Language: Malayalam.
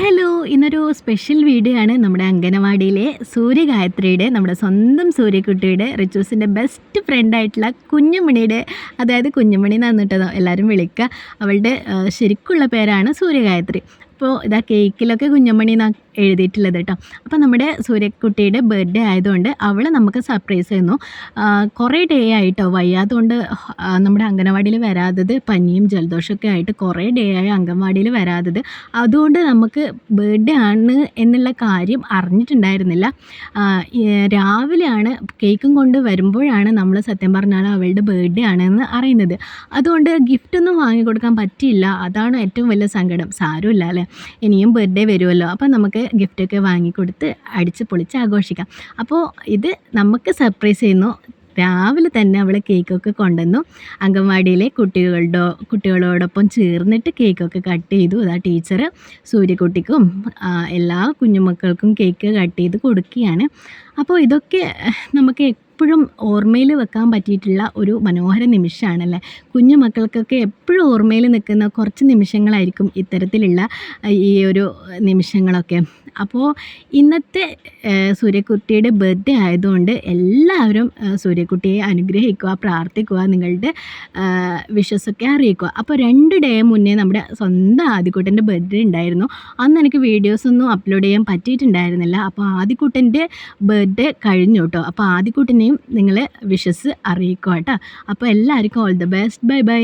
ഹലോ, ഇന്നൊരു സ്പെഷ്യൽ വീഡിയോ ആണ്. നമ്മുടെ അംഗനവാടിയിലെ സൂര്യഗായത്രിയുടെ, നമ്മുടെ സ്വന്തം സൂര്യക്കുട്ടിയുടെ, റിച്ചൂസിൻ്റെ ബെസ്റ്റ് ഫ്രണ്ടായിട്ടുള്ള കുഞ്ഞുമണിയുടെ, അതായത് കുഞ്ഞുമണി എന്നാണ് കേട്ടോ എല്ലാവരും വിളിക്കുക. അവളുടെ ശരിക്കുള്ള പേരാണ് സൂര്യഗായത്രി. അപ്പോൾ ഇതാ കേക്കിലൊക്കെ കുഞ്ഞുമണി എന്നാണ് എഴുതിയിട്ടുള്ളത് കേട്ടോ. അപ്പോൾ നമ്മുടെ സൂര്യക്കുട്ടിയുടെ ബർത്ത്ഡേ ആയതുകൊണ്ട് അവൾ നമുക്ക് സർപ്രൈസ് ചെയ്യുന്നു. കുറേ ഡേ ആയിട്ടോ വയ്യാത്തതുകൊണ്ട് നമ്മുടെ അംഗനവാടിയിൽ വരാത്തത്, പനിയും ജലദോഷമൊക്കെ ആയിട്ട് കുറേ ഡേ ആയി അംഗനവാടിയിൽ വരാത്തത്. അതുകൊണ്ട് നമുക്ക് ബർത്ത്ഡേ ആണ് എന്നുള്ള കാര്യം അറിഞ്ഞിട്ടുണ്ടായിരുന്നില്ല. രാവിലെയാണ് കേക്കും കൊണ്ട് വരുമ്പോഴാണ് നമ്മൾ സത്യം പറഞ്ഞാൽ അവളുടെ ബർത്ത്ഡേ ആണെന്ന് അറിയുന്നത്. അതുകൊണ്ട് ഗിഫ്റ്റൊന്നും വാങ്ങിക്കൊടുക്കാൻ പറ്റിയില്ല. അതാണ് ഏറ്റവും വലിയ സങ്കടം. സാരമില്ല അല്ലേ, ഇനിയും ബർത്ത്ഡേ വരുമല്ലോ, അപ്പം നമുക്ക് ഗിഫ്റ്റൊക്കെ വാങ്ങിക്കൊടുത്ത് അടിച്ച് പൊളിച്ച് ആഘോഷിക്കാം. അപ്പോൾ ഇത് നമുക്ക് സർപ്രൈസ് ചെയ്യുന്നു. രാവിലെ തന്നെ അവൾ കേക്കൊക്കെ കൊണ്ടുവന്നു. അംഗൻവാടിയിലെ കുട്ടികളോടൊപ്പം ചേർന്നിട്ട് കേക്കൊക്കെ കട്ട് ചെയ്തു. അതാ ടീച്ചർ സൂര്യക്കുട്ടിക്കും എല്ലാ കുഞ്ഞുമക്കൾക്കും കേക്ക് കട്ട് ചെയ്ത് കൊടുക്കുകയാണ്. അപ്പോൾ ഇതൊക്കെ നമുക്ക് എപ്പോഴും ഓർമ്മയിൽ വെക്കാൻ പറ്റിയിട്ടുള്ള ഒരു മനോഹര നിമിഷമാണല്ലേ. കുഞ്ഞു മക്കൾക്കൊക്കെ എപ്പോഴും ഓർമ്മയിൽ നിൽക്കുന്ന കുറച്ച് നിമിഷങ്ങളായിരിക്കും ഇത്തരത്തിലുള്ള ഈ ഒരു നിമിഷങ്ങളൊക്കെ. അപ്പോൾ ഇന്നത്തെ സൂര്യക്കുട്ടിയുടെ ബർത്ത്ഡേ ആയതുകൊണ്ട് എല്ലാവരും സൂര്യക്കുട്ടിയെ അനുഗ്രഹിക്കുക, പ്രാർത്ഥിക്കുക, നിങ്ങളുടെ വിഷസൊക്കെ അറിയിക്കുക. അപ്പോൾ 2 ഡേ മുന്നേ നമ്മുടെ സ്വന്തം ആദിക്കുട്ടൻ്റെ ബർത്ത്ഡേ ഉണ്ടായിരുന്നു. അന്ന് എനിക്ക് വീഡിയോസൊന്നും അപ്ലോഡ് ചെയ്യാൻ പറ്റിയിട്ടുണ്ടായിരുന്നില്ല. അപ്പോൾ ആദിക്കുട്ടൻ്റെ ബർത്ത്ഡേ കഴിഞ്ഞു കേട്ടോ. അപ്പോൾ ആദിക്കുട്ടനെയും നിങ്ങൾ വിഷസ് അറിയിക്കുക കേട്ടോ. അപ്പോൾ എല്ലാവർക്കും all the best. Bye bye.